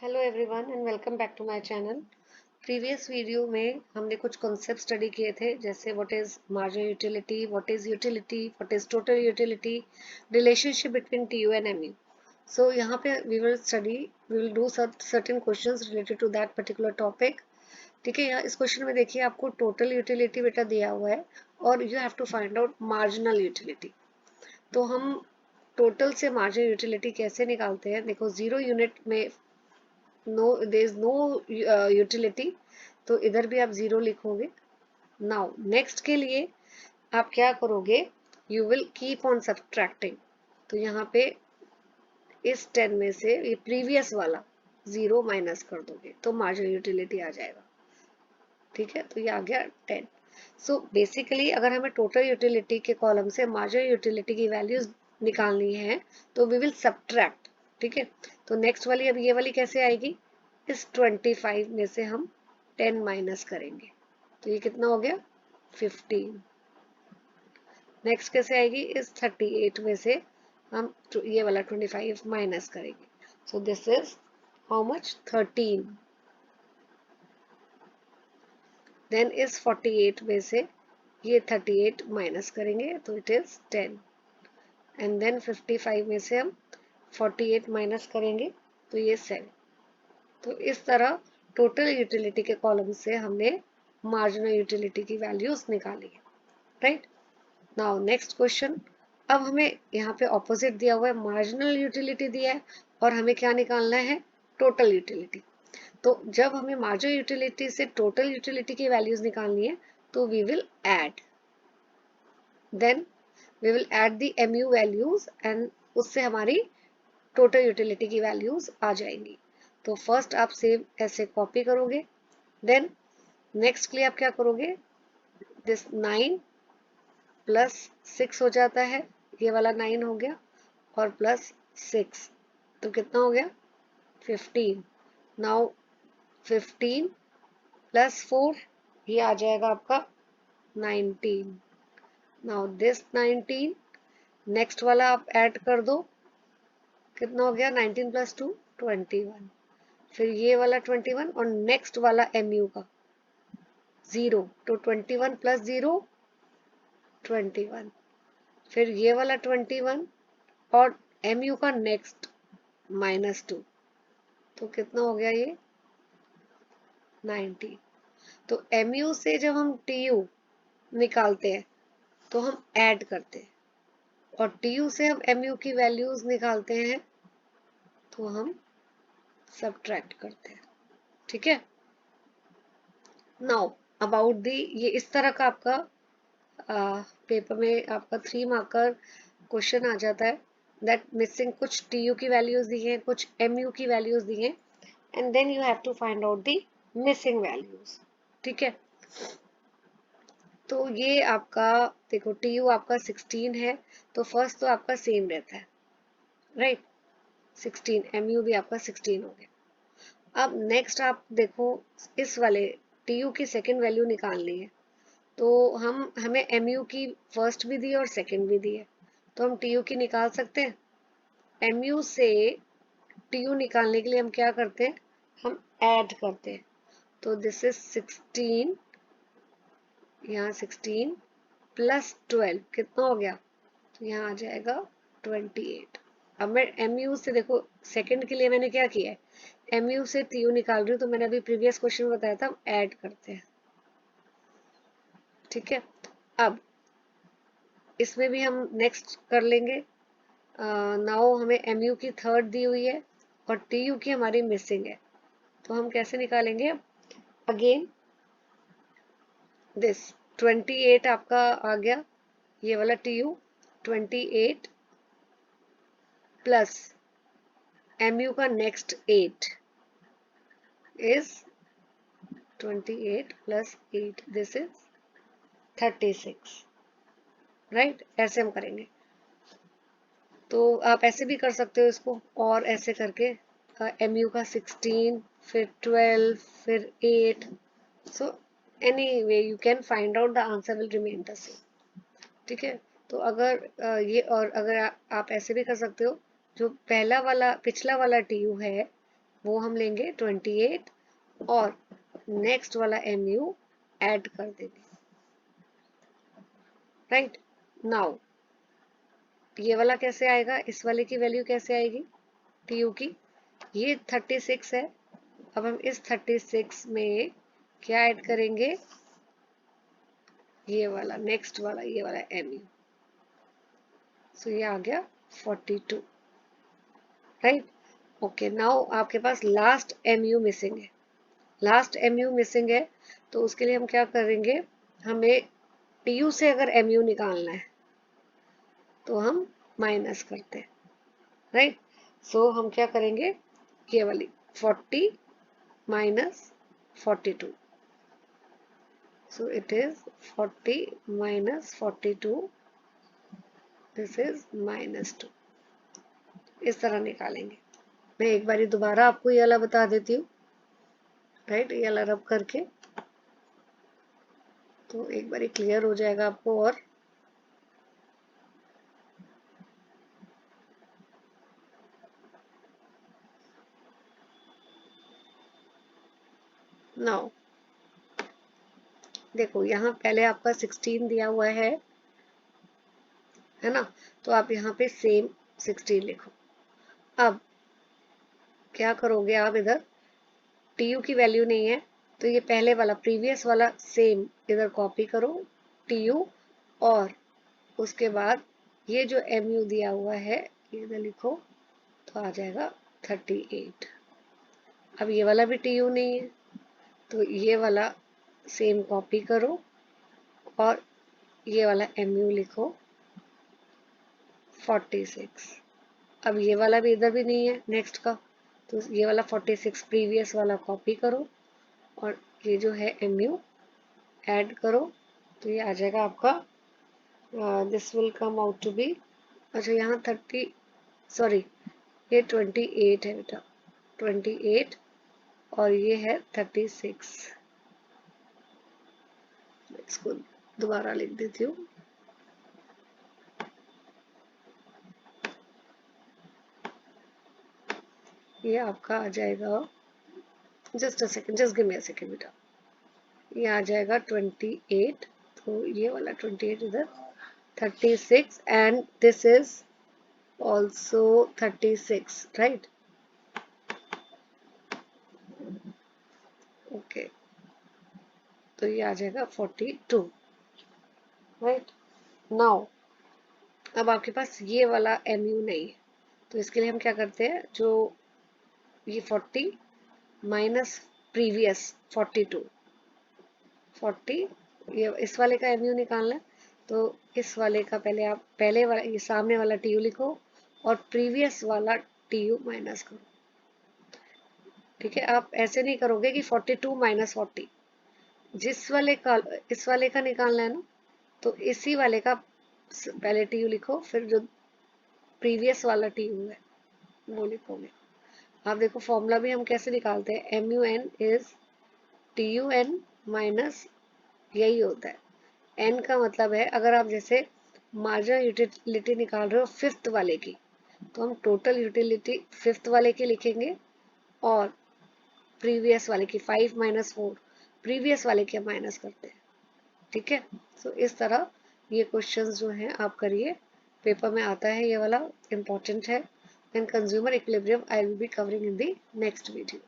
Hello everyone and welcome back to my channel. Previous video में हमने कुछ concept study किए थे, जैसे what is marginal utility, what is total utility, relationship between TU and MU. So यहाँ पे we will do certain questions related to that particular topic. ठीक है, यहाँ इस क्वेश्चन में देखिए आपको टोटल यूटिलिटी बेटा दिया हुआ है और you have to find out marginal utility. तो हम टोटल से मार्जिनल यूटिलिटी कैसे निकालते हैं? देखो, जीरो यूनिट में there is no utility, तो इधर भी आप जीरो लिखोगे। नाउ नेक्स्ट के लिए आप क्या करोगे? You will keep on subtracting. तो यहाँ पे इस 10 में से ये प्रीवियस वाला जीरो माइनस कर दोगे तो मार्जिनल यूटिलिटी आ जाएगा। ठीक है, तो ये आ गया 10। सो बेसिकली अगर हमें टोटल यूटिलिटी के कॉलम से मार्जिनल यूटिलिटी की वैल्यूज निकालनी है तो वी विल सब्ट्रैक्ट। ठीक है, तो नेक्स्ट वाली अब ये वाली कैसे आएगी? इस 25 में से हम 10 माइनस करेंगे तो ये कितना हो गया? 15। नेक्स्ट कैसे आएगी? इस 38 में से हम ये वाला 25 माइनस करेंगे। So this is how much? 13। Then इस 48 में से ये 38 माइनस करेंगे तो इट इज 10। एंड देन 55 में से हम 48 माइनस करेंगे तो ये 7। तो इस तरह टोटल यूटिलिटी के कॉलम से हमने मार्जिनल यूटिलिटी की वैल्यूज निकाली है। Right, now next question. अब हमें यहाँ पे ऑपोजिट दिया हुआ है, मार्जिनल यूटिलिटी दिया है और हमें क्या निकालना है? Total utility. तो जब हमें मार्जिनल यूटिलिटी से टोटल यूटिलिटी की वैल्यूज निकालनी है तो we will add, then we will add the MU values and उससे हमारी टोटल यूटिलिटी की वैल्यूज आ जाएंगी। तो फर्स्ट आप सेम ऐसे कॉपी करोगे, देन नेक्स्ट के लिए आप क्या करोगे? दिस 9 प्लस 6 हो जाता है, ये वाला 9 हो गया और प्लस 6 तो कितना हो गया? 15। नाउ 15 प्लस 4 ये आ जाएगा आपका 19। नाउ दिस 19 नेक्स्ट वाला आप ऐड कर दो, कितना हो गया? 19 प्लस 2 21। फिर ये वाला 21 और नेक्स्ट वाला एमयू का 0, तो 21 प्लस 0 21। फिर ये वाला 21 और एमयू का नेक्स्ट -2, तो कितना हो गया? ये 90। तो एमयू से जब हम टीयू निकालते हैं तो हम ऐड करते हैं और टीयू से हम एमयू की वैल्यूज निकालते हैं तो हम सब्ट्रैक्ट करते हैं। ठीक है, नाउ अबाउट दी, ये इस तरह का आपका पेपर में आपका 3 मार्कर क्वेश्चन आ जाता है दैट मिसिंग कुछ टीयू की वैल्यूज दी हैं, कुछ एमयू की वैल्यूज दी हैं and then you have to find out the missing values. ठीक है, तो ये आपका देखो टीयू आपका 16 है तो फर्स्ट तो आपका सेम रहता है, राइट? 16 एमयू भी आपका 16 हो गया। अब नेक्स्ट आप देखो, इस वाले टीयू की सेकंड वैल्यू निकालनी है तो हमें एमयू की फर्स्ट भी दी है और सेकंड भी दी है, तो हम टीयू की निकाल सकते हैं। एमयू से टीयू निकालने के लिए हम क्या करते हैं? हम ऐड करते हैं। तो दिस इज 16, यहाँ 16 प्लस 12 कितना हो गया? तो यहाँ आ जाएगा 28। अब मैं एमयू से देखो, सेकंड के लिए मैंने क्या किया है? एमयू से टीयू निकाल रही हूँ तो मैंने अभी प्रीवियस क्वेश्चन बताया था, हम ऐड करते हैं। ठीक है, अब इसमें भी हम नेक्स्ट कर लेंगे। नाउ हमें एमयू की थर्ड दी हुई है और टीयू की हमारी मिसिंग है, तो हम कैसे निकालेंगे? अगेन दिस 28 आपका आ गया, ये वाला टीयू 28 प्लस एमयू का next 8 is 28 plus 8, this is 36। Right, ऐसे हम करेंगे। तो आप ऐसे भी कर सकते हो इसको, और ऐसे करके एमयू का 16 फिर 12 फिर 8। So any way you can find out the answer will remain the same. ठीक है, तो अगर ये और अगर आप ऐसे भी कर सकते हो, जो पहला वाला पिछला वाला टीयू है वो हम लेंगे 28 और नेक्स्ट वाला mu ऐड कर देंगे, राइट। नाउ ये वाला कैसे आएगा, इस वाले की वैल्यू कैसे आएगी tu की, ये 36 है। अब हम इस 36 में क्या ऐड करेंगे, ये वाला नेक्स्ट वाला, ये वाला mu। सो ये आ गया 42, राइट। ओके, नाउ आपके पास लास्ट mu मिसिंग है, लास्ट mu मिसिंग है, तो उसके लिए हम क्या करेंगे, हमें tu से अगर mu निकालना है तो हम माइनस करते हैं, राइट। सो हम क्या करेंगे, ये वाली 40 minus 42, so it is 40 minus 42, this is -2, इस तरह निकालेंगे। मैं एक बारी दोबारा आपको ये वाला बता देती हूँ, राइट, ये वाला रब करके, तो एक बारी क्लियर हो जाएगा आपको। और नाउ देखो, यहाँ पहले आपका 16 दिया हुआ है ना, तो आप यहाँ पे सेम 16 लिखो। अब क्या करोगे आप, इधर tu की वैल्यू नहीं है तो ये पहले वाला प्रीवियस वाला सेम इधर कॉपी करो tu, और उसके बाद ये जो mu दिया हुआ है ये इधर लिखो, तो आ जाएगा 38। अब ये वाला भी tu नहीं है तो ये वाला सेम कॉपी करो और ये वाला mu लिखो 46। अब ये वाला भी इधर भी नहीं है नेक्स्ट का, तो ये वाला 46 प्रीवियस वाला कॉपी करो और ये जो है mu ऐड करो, तो ये आ जाएगा आपका, this will come out to be, अच्छा यहाँ 30, सॉरी ये 28 है बेटा, 28 और ये है 36। इसको दोबारा लिख देती हूँ, ये आपका आ जाएगा, just a second, just give me a second बेटा, ये आ जाएगा 28, तो ये वाला 28 इधर 36 and this is also 36, right. Okay, तो ये आ जाएगा 42, राइट। नाउ अब आपके पास ये वाला mu नहीं है, तो इसके लिए हम क्या करते हैं, जो ये 40 माइनस प्रीवियस 42, 40, ये इस वाले का mu निकालना है, तो इस वाले का पहले आप पहले वाला ये सामने वाला tu लिखो और प्रीवियस वाला tu माइनस करो, ठीक है। आप ऐसे नहीं करोगे कि 42 माइनस 40, जिस वाले का इस वाले का निकालना है ना, तो इसी वाले का पहले tu लिखो, फिर जो प्रीवियस वाला tu है वो लिखोगे। आप देखो फॉर्मूला भी हम कैसे निकालते हैं, mun इज tun माइनस, यही होता है। n का मतलब है, अगर आप जैसे मार्जिनल यूटिलिटी निकाल रहे हो फिफ्थ वाले की, तो हम टोटल यूटिलिटी फिफ्थ वाले की लिखेंगे और प्रीवियस वाले की 5 माइनस 4 प्रीवियस वाले के माइनस करते हैं, ठीक है। सो इस तरह ये क्वेश्चंस जो हैं आप करिए, पेपर में आता है ये वाला, इम्पोर्टेंट है। And consumer equilibrium I will be covering in the next video.